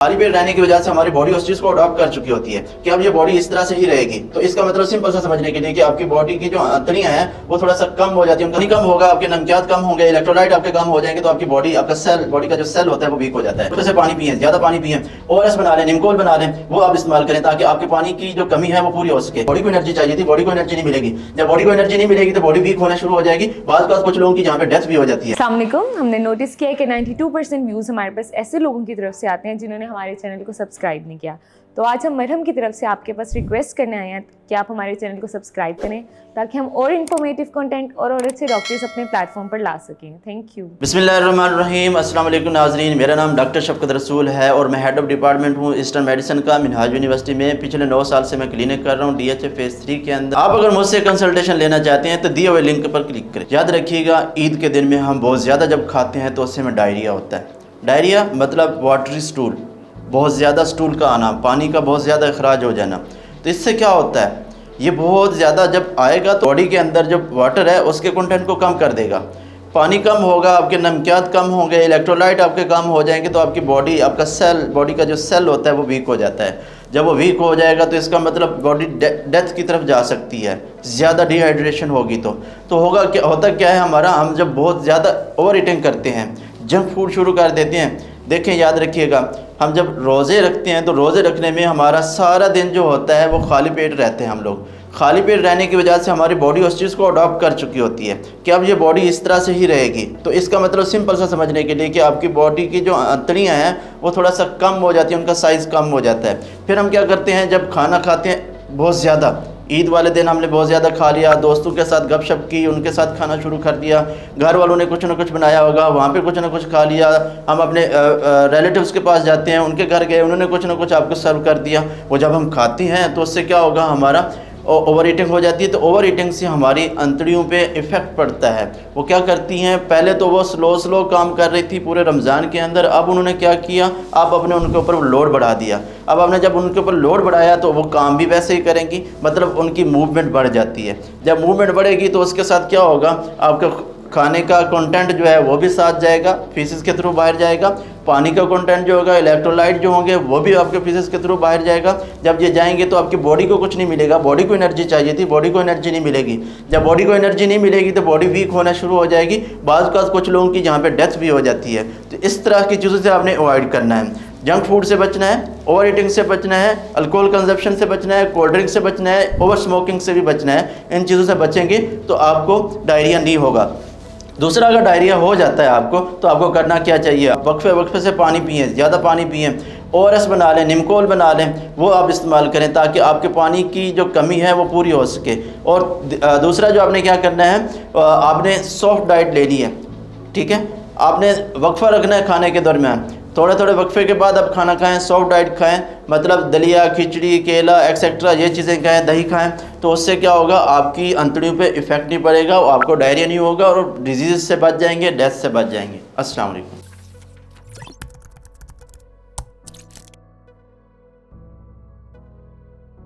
खाली पेट रहने की वजह से हमारी बॉडी उस चीज को अडॉप्ट कर चुकी होती है कि अब ये बॉडी इस तरह से ही रहेगी। तो इसका मतलब सिंपल सा समझने के लिए कि आपकी बॉडी की जो अंतड़ियां हैं वो थोड़ा सा कम हो जाती है, उनका कम होगा, आपके नमकियात कम होंगे, इलेक्ट्रोलाइट आपके कम हो जाएंगे, तो आपकी बॉडी, आपका सेल, बॉडी का जो सेल होता है वो वीक हो जाता है। जैसे पानी पिए, ज्यादा पानी पिए, ओआरएस बना लें, निमकोल बना लें, वो आप इस्तेमाल करें ताकि आपके पानी की जो कमी है वो पूरी हो सके। बॉडी को एनर्जी चाहिए थी, बॉडी को एनर्जी नहीं मिलेगी। जब बॉडी को एनर्जी नहीं मिलेगी तो बॉडी वीक होना शुरू हो जाएगी। बात कुछ लोगों की जहाँ पे डेथ भी हो जाती है। अस्सलाम वालेकुम। हमने नोटिस किया है कि 92% व्यूज़ हमारे पास ऐसे लोगों की तरफ से आते हैं जिन्होंने हमारे चैनल को सब्सक्राइब नहीं किया। तो आज हम मरहम की तरफ से आपके पास रिक्वेस्ट करने आए हैं कि आप हमारे चैनल को सब्सक्राइब करें ताकि हम और इन्फॉर्मेटिव कंटेंट और अच्छे डॉक्टर्स अपने प्लेटफॉर्म पर ला सकें। Thank you. बिस्मिल्लाहिर्रहमानिर्रहीम। अस्सलाम वालेकुम नाज़रीन, मेरा नाम डॉक्टर शफकत रसूल है और मैं हेड ऑफ डिपार्टमेंट हूँ ईस्टर्न मेडिसिन का मिनहाज यूनिवर्सिटी में। पिछले 9 साल से मैं क्लिनिक कर रहा हूँ DHA फेज़ 3 के अंदर। आप अगर मुझसे कंसल्टेशन लेना चाहते हैं तो दिए हुए लिंक पर क्लिक करें। याद रखिएगा, ईद के दिन में हम बहुत ज़्यादा जब खाते हैं तो उससे में डायरिया होता है। डायरिया मतलब वाटरी स्टूल, बहुत ज़्यादा स्टूल का आना, पानी का बहुत ज़्यादा अखराज हो जाना। तो इससे क्या होता है, ये बहुत ज़्यादा जब आएगा तो बॉडी के अंदर जो वाटर है उसके कंटेंट को कम कर देगा। पानी कम होगा, आपके नमकियात कम होंगे, इलेक्ट्रोलाइट आपके कम हो जाएंगे, तो आपकी बॉडी, आपका सेल, बॉडी का जो सेल होता है वो वीक हो जाता है। जब वो वीक हो जाएगा तो इसका मतलब बॉडी डेथ की तरफ जा सकती है, ज़्यादा डिहाइड्रेशन होगी। तो होगा क्या, होता क्या है हमारा, हम जब बहुत ज़्यादा ओवर ईटिंग करते हैं, जंक फूड शुरू कर देते हैं। देखें, याद रखिएगा, हम जब रोज़े रखते हैं तो रोज़े रखने में हमारा सारा दिन जो होता है वो खाली पेट रहते हैं। हम लोग खाली पेट रहने की वजह से हमारी बॉडी उस चीज़ को अडॉप्ट कर चुकी होती है कि अब ये बॉडी इस तरह से ही रहेगी। तो इसका मतलब सिंपल सा समझने के लिए कि आपकी बॉडी की जो अंतड़ियाँ हैं वो थोड़ा सा कम हो जाती है, उनका साइज़ कम हो जाता है। फिर हम क्या करते हैं, जब खाना खाते हैं बहुत ज़्यादा, ईद वाले दिन हमने बहुत ज़्यादा खा लिया, दोस्तों के साथ गपशप की, उनके साथ खाना शुरू कर दिया, घर वालों ने कुछ ना कुछ बनाया होगा, वहाँ पे कुछ ना कुछ खा लिया। हम अपने रिलेटिव्स के पास जाते हैं, उनके घर गए, उन्होंने कुछ ना कुछ आपको सर्व कर दिया। वो जब हम खाते हैं तो उससे क्या होगा, हमारा ओवर ईटिंग हो जाती है। तो ओवर ईटिंग से हमारी अंतड़ियों पे इफ़ेक्ट पड़ता है। वो क्या करती हैं, पहले तो वो स्लो काम कर रही थी पूरे रमज़ान के अंदर, अब उन्होंने क्या किया, अब अपने उनके ऊपर लोड बढ़ा दिया। अब हमने जब उनके ऊपर लोड बढ़ाया तो वो काम भी वैसे ही करेंगी, मतलब उनकी मूवमेंट बढ़ जाती है। जब मूवमेंट बढ़ेगी तो उसके साथ क्या होगा, आपका खाने का कंटेंट जो है वो भी साथ जाएगा, फीसिस के थ्रू बाहर जाएगा। पानी का कंटेंट जो होगा, इलेक्ट्रोलाइट जो होंगे वो भी आपके फीसिस के थ्रू बाहर जाएगा। जब ये जाएंगे तो आपकी बॉडी को कुछ नहीं मिलेगा, बॉडी को एनर्जी चाहिए थी, बॉडी को एनर्जी नहीं मिलेगी। जब बॉडी को एनर्जी नहीं मिलेगी तो बॉडी वीक होना शुरू हो जाएगी। बाज़ कुछ लोगों की जहाँ पे डेथ भी हो जाती है। तो इस तरह की चीज़ों से आपने अवॉइड करना है। जंक फूड से बचना है, ओवर ईटिंग से बचना है, अल्कोहल कंजप्शन से बचना है, कोल्ड ड्रिंक से बचना है, ओवर स्मोकिंग से भी बचना है। इन चीज़ों से बचेंगे तो आपको डायरिया नहीं होगा। दूसरा, अगर डायरिया हो जाता है आपको तो आपको करना क्या चाहिए, वक्फे से पानी पिए, ज़्यादा पानी पिए, ओआरएस बना लें, निमकोल बना लें, वो आप इस्तेमाल करें ताकि आपके पानी की जो कमी है वो पूरी हो सके। और दूसरा जो आपने क्या करना है, आपने सॉफ्ट डाइट लेनी है, ठीक है। आपने वक्फा रखना है खाने के दरमियान, थोड़े थोड़े वक्फे के बाद आप खाना खाएं, सॉफ्ट डाइट खाएं, मतलब दलिया, खिचड़ी, केला एक्सेट्रा ये चीज़ें खाएं, दही खाएं। तो उससे क्या होगा, आपकी अंतड़ियों पे इफ़ेक्ट नहीं पड़ेगा, आपको डायरिया नहीं होगा और डिजीज़ से बच जाएंगे, डेथ से बच जाएंगे। अस्सलाम वालेकुम।